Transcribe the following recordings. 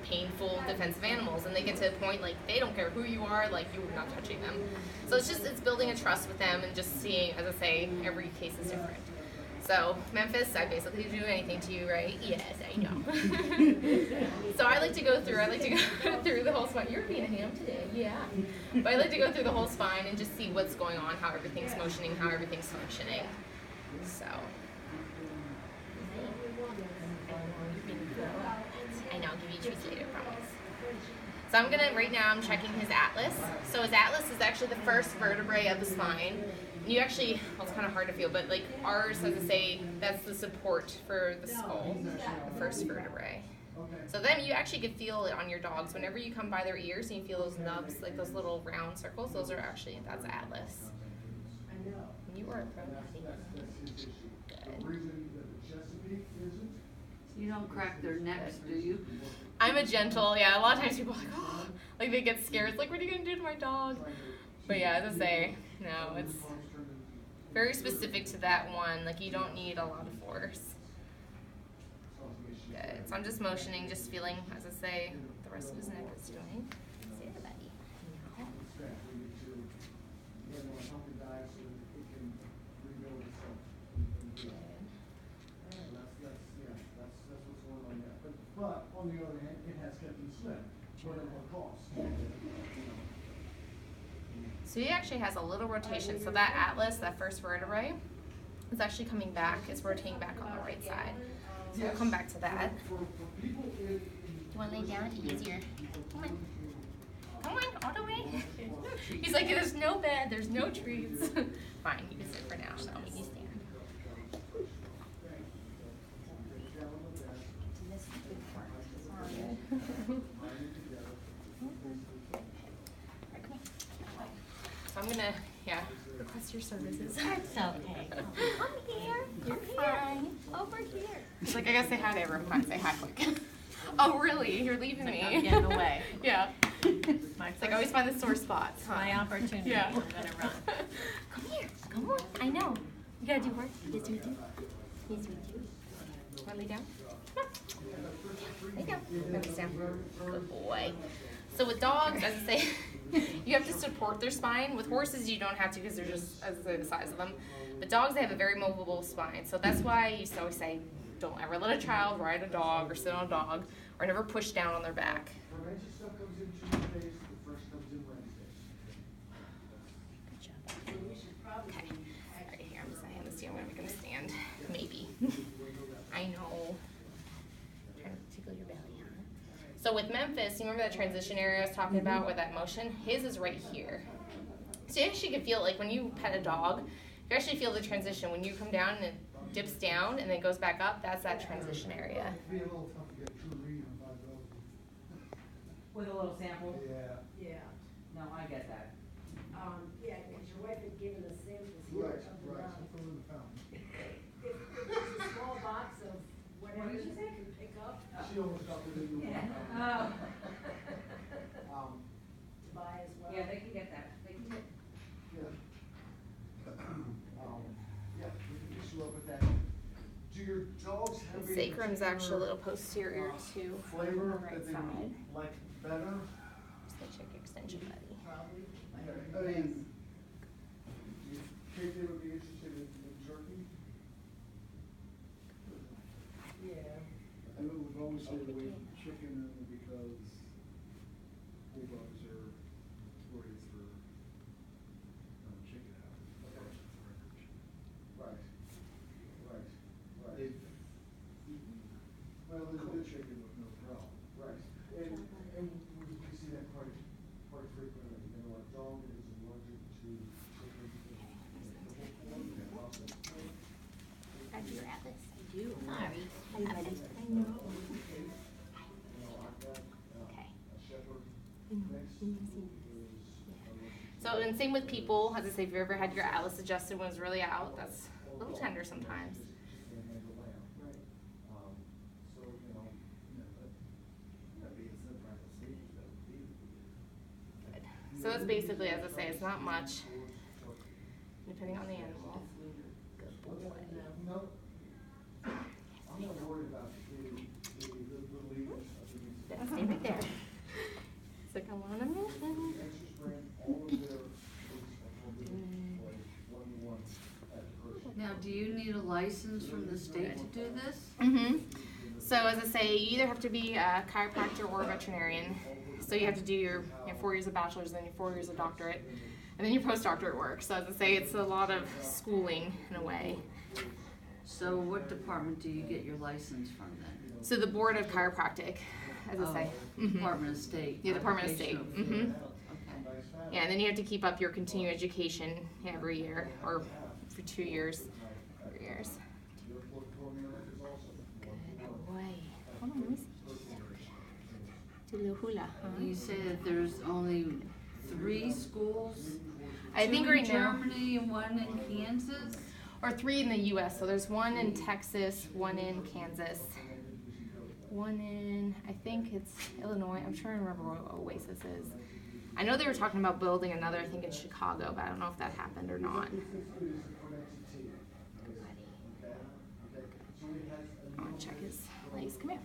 painful defensive animals, and they get to a point like they don't care who you are, like you're not touching them. So it's building a trust with them and just seeing, as I say, every case is different. So Memphis, I basically do anything to you, right? Yes, I know. So I like to go through the whole spine. You're being a ham today, yeah. But I like to go through the whole spine and just see what's going on, how everything's motioning, how everything's functioning. So I know, I'll give you treats later, I promise. So right now I'm checking his atlas. So his atlas is actually the first vertebrae of the spine. You actually, well, it's kind of hard to feel, but like ours, as I say, that's the support for the skull, the first vertebrae. So then you actually could feel it on your dogs. Whenever you come by their ears and you feel those nubs, like those little round circles, those are actually, that's atlas. You are a pro. Good. You don't crack their necks, do you? I'm a gentle, yeah, a lot of times people are like, oh, like they get scared. It's like, what are you going to do to my dog? But yeah, as I say, no, it's very specific to that one. Like you don't need a lot of force. Good. So I'm just motioning, just feeling, as I say, the rest of his neck is doing. Say to buddy. But on the other hand, it has kept him slim, but at what cost? So he actually has a little rotation. So that atlas, that first vertebrae, is actually coming back. It's rotating back on the right side. So we'll come back to that. Do you want to lay down? It's easier. Come on. Come on, all the way. He's like, there's no bed, there's no trees. Fine, you can sit for now, so we can stand. So I'm gonna, request your services. That's okay. Come here. You're fine. Over here. It's like, I gotta say hi to everyone. Fine, say hi quick. Oh, really? You're leaving me? I'm getting away. Yeah. It's like, I always find the sore spots. Huh? My opportunity. Yeah. I'm gonna run. Come here. Come on. I know. You gotta do work. Yes, we do. Yes, we do. Want to lay down? Come on. Lay down. Memphis down. Good boy. So with dogs, as I say, you have to support their spine. With horses, you don't have to because they're just as the size of them. But dogs, they have a very movable spine. So that's why I used to always say, don't ever let a child ride a dog or sit on a dog or never push down on their back. Good job. Okay. Right here, I'm just gonna hand this to you. I'm gonna make him stand. Maybe. I know. Trying to tickle your belly, huh? So with Memphis, you remember that transition area I was talking about with that motion? His is right here. So you actually can feel it, like when you pet a dog, you actually feel the transition. When you come down and it dips down and then goes back up, that's that transition area. With a little sample? Yeah. Yeah, No, I get that. yeah, because your wife had given us samples here Right, of the right. mouth. Put it in the fountain. If there's a small box of whatever did you she say? can pick up She almost got the video. Oh. to buy as well. Yeah, they can get that. They can get. Yeah. Yeah, we can fix you up with that. Do your dogs have The sacrum's actually a little posterior too, on flavor the right that they side. like better? Just the check extension, buddy. Probably. I mean, Kate, they would be interested in jerky? Yeah. I know we've always stayed away from chicken because bulldogs are notorious for chicken out. Right, right, right. They've eaten, well, there's good chicken with no problem. Right, and we see that quite frequently, you know, our dog is allergic to chicken. I do your atlas. I do. Sorry. I know. Okay. So, and same with people, as I say, if you ever had your atlas adjusted when it's really out, that's a little tender sometimes. Good. So that's basically, as I say, it's not much, depending on the animal. Good boy. No, I'm not worried about the leaders. Stay license from the state to do this? Mm-hmm. So as I say, you either have to be a chiropractor or a veterinarian. So you have to do your 4 years of bachelor's, then your 4 years of doctorate, and then your postdoctorate work. So as I say, it's a lot of schooling in a way. So what department do you get your license from then? So the Board of Chiropractic, as I say. Mhm. Department of State. Yeah, Department of State. Occupational Mm-hmm. Field. Okay. Yeah, and then you have to keep up your continuing education every year, or for 2 years. 3 years. Good boy. Hold on, let me see. Do a little hula, huh? You say that there's only 3 schools? I think 2 right in now, Germany and 1 in Kansas? or 3 in the U.S. So there's 1 in Texas, 1 in Kansas, 1 in, I think it's Illinois. I'm trying to remember what Oasis is. I know they were talking about building another, I think in Chicago, but I don't know if that happened or not. I want to check his legs. Come here.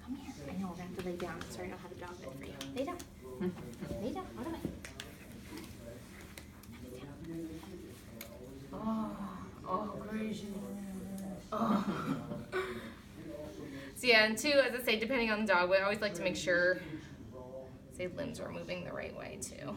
Come here. I know we're going to have to lay down so I know how to dog bed for you. Lay down. Lay down. Out of it. Oh, gracious. Oh. So yeah, and 2, as I say, depending on the dog, we always like to make sure, say, limbs are moving the right way too.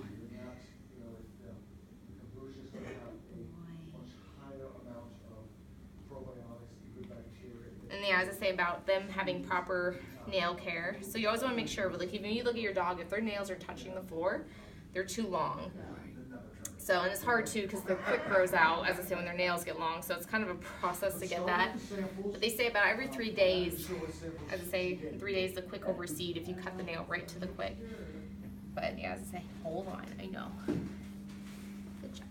And yeah, as I say about them having proper nail care. So you always want to make sure, like even you look at your dog, if their nails are touching the floor, they're too long. So, and it's hard too because their quick grows out, as I say, when their nails get long. So it's kind of a process to get that. But they say about every 3 days, as I say, in 3 days the quick will recede if you cut the nail right to the quick. But yeah, as I say, hold on, I know. Good job.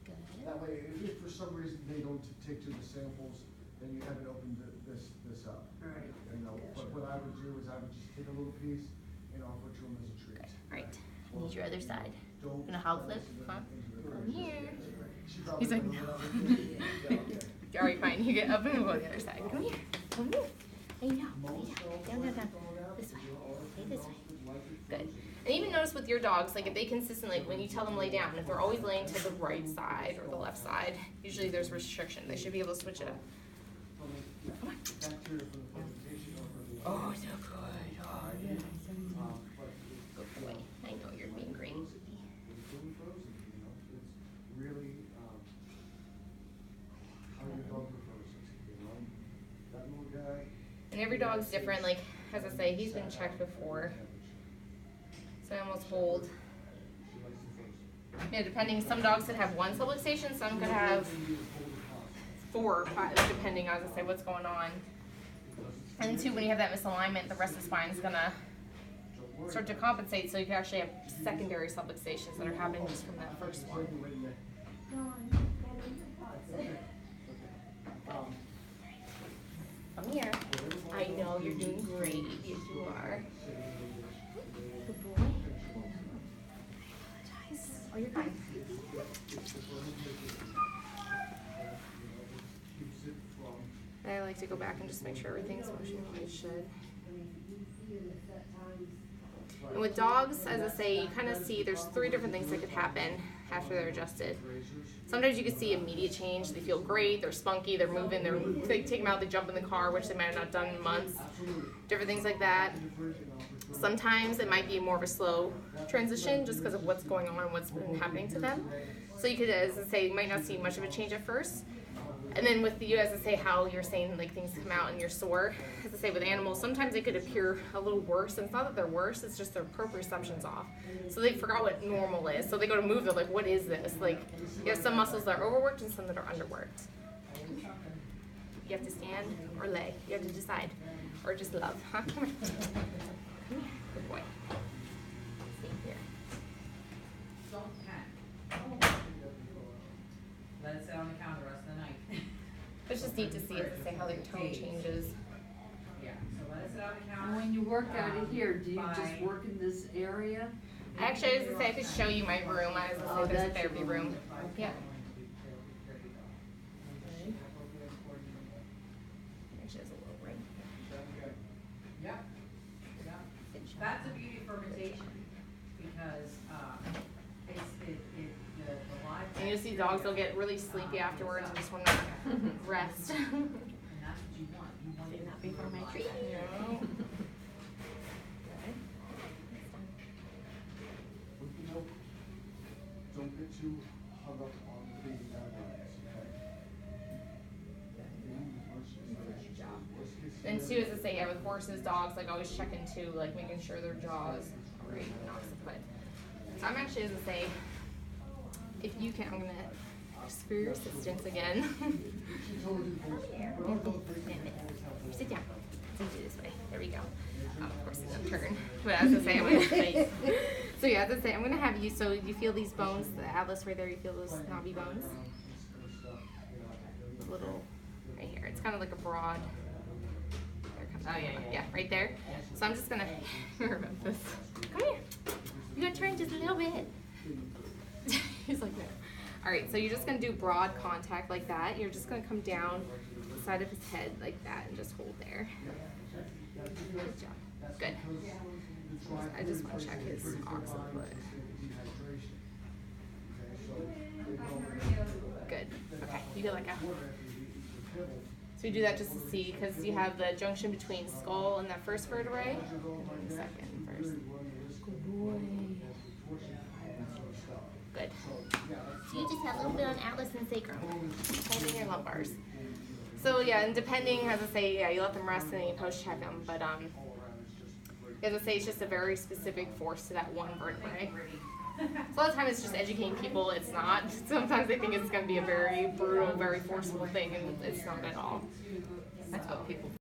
Good. That way, if for some reason they don't take to the samples, then you haven't opened this up. Right. You know, but what I would do is I would just take a little piece and offer it to them as a treat. Good. Right. I need your other side. Gonna hog flip, huh? Come here. He's like, no. Alright, fine. You get up and go to the other side. Come here. Come here. Lay down. Lay down. Down, down, down. This way. Lay this way. Good. And even notice with your dogs, like if they consistently, when you tell them lay down, if they're always laying to the right side or the left side, usually there's restriction. They should be able to switch it up. Come on. Oh, so good. Oh, yeah. Good boy. I know you're being great. Really, how your dog prefers it, you know? That little guy. And every dog's different. Like, as I say, he's been checked before. So I almost hold. Yeah, depending. Some dogs could have 1 subluxation, some could have 4 or 5, depending on, as I say, what's going on. And 2, when you have that misalignment, the rest of the spine is gonna start to compensate, so you can actually have secondary subluxations that are happening just from that first one. Come here. I know you're doing great. Yes, you are. Good boy. I apologize. Oh, you're fine. I like to go back and just make sure everything's functioning like it should. And with dogs, as I say, you kind of see there's 3 different things that could happen after they're adjusted. Sometimes you can see immediate change. They feel great, they're spunky, they're moving, they take them out, they jump in the car, which they might have not done in months. Different things like that. Sometimes it might be more of a slow transition just because of what's going on, what's been happening to them. So you could, as I say, you might not see much of a change at first. And then with you, as I say, how you're saying like things come out and you're sore, as I say with animals, sometimes they could appear a little worse. And it's not that they're worse, it's just their proprioception's off. So they forgot what normal is. So they go to move, they're like, what is this? Like, you have some muscles that are overworked and some that are underworked. You have to stand or lay. You have to decide. Or just love, huh? Come here. Come here. Good boy. Stay here. Let it sit on the counter the rest of the night. It's just neat to see, as I say, how their tone changes. Yeah, so let it sit on the counter. And when you work out of here, do you just work in this area? Actually, as I say, I could show you my room. As I say, there's a therapy room. Yeah. She has a little ring. Yeah. Yeah. That's a beauty of fermentation because the live And you'll see dogs, they'll get really sleepy afterwards and just want to rest. And that's what you want. You want it Not before my treat. Don't get too hung up on the baby guidelines, okay? And too, as I say, yeah, with horses, dogs, like always check into like making sure their jaw is right and occiput. So I'm actually, as I say, if you can, I'm gonna ask for your assistance again. Sit down. Let's do this way. There we go. Of course, it's gonna turn. But as I say, I'm gonna. So yeah, as I say, I'm gonna have you. So you feel these bones, the atlas right there. You feel those knobby bones. A little right here. It's kind of like a broad. There it comes. Oh, yeah. Yeah, right there. So I'm just gonna remember this. Come here. You gotta turn just a little bit. He's like, no. All right, so you're just gonna do broad contact like that. You're just gonna come down the side of his head like that and just hold there. Good job. Good. I just want to check his occiput. Good. Okay, you can let go. So we do that just to see, because you have the junction between skull and that first vertebrae, and the second first. Good boy. Good. So you just have a little bit on atlas and sacrum. Holding your lumbars. So yeah, and depending, as I say, yeah, you let them rest and then you post-check them, but as I say, it's just a very specific force to that one vertebrae. So a lot of times it's just educating people. It's not. Sometimes they think it's going to be a very brutal, very forceful thing, and it's not at all. That's what people